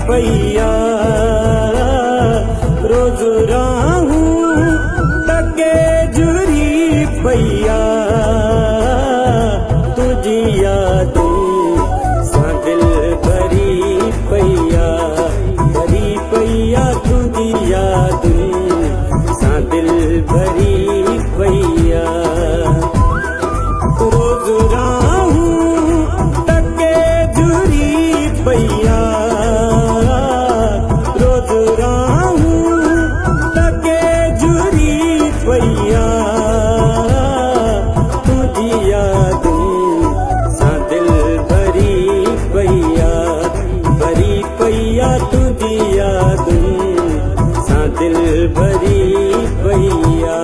पैया रोज राहूं तके जुरी पैया तुझी यादों सा दिल भरी पैया तुझी यादों सा दिल भरी पैया रोज राहूं तके जुरी पैया रोज राहूं तके जुरी पैया तुझी यादों सा दिल भरी पैया तुझी यादों सा दिल भरी पैया।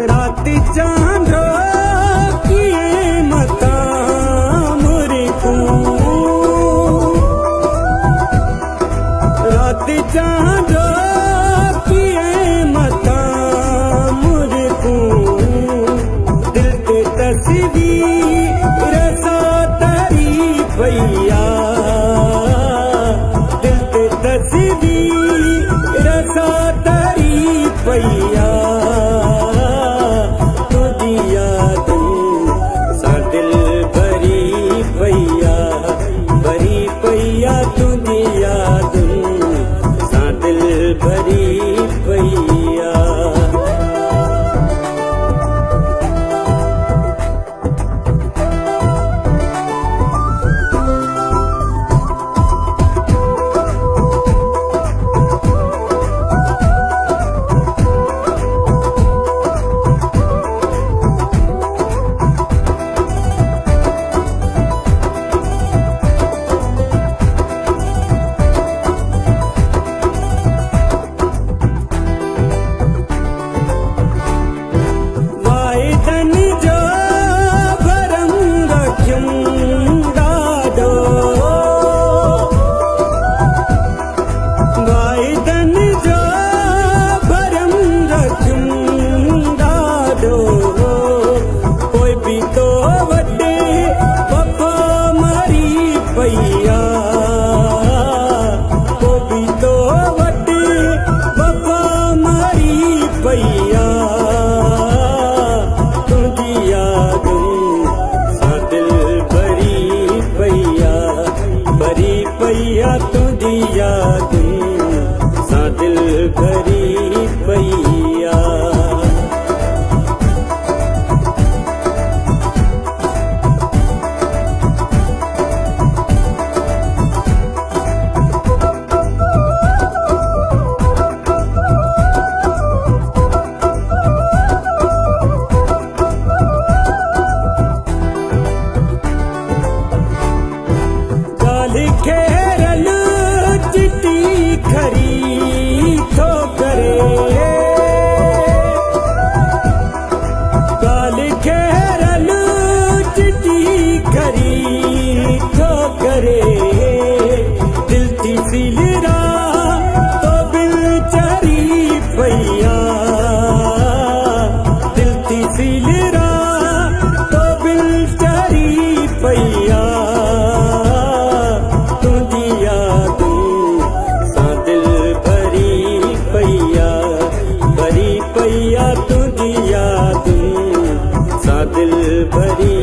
रात चांद किए मता मुझे को रात चांद किए मता मुझे को दिल ते तस्वीर सा तरी पैया दिल ते तस्वीर सा तरी पैया तुझी यादों सा दिल भरी पैया। पैया को भी तो वड्डी वफा मारी पैया तुझी यादों सा दिल भरी पैया तुझी यादों सा दिल भरी पैया। घेरल चिट्ठी खरी तो करे गाल घेरल चिट्ठी खरी तो करे दिल थी सिलरा तो बिलचरी पैया दिल थी सिलरा तो बिलचरी पैया तुझी यादों सा दिल भरी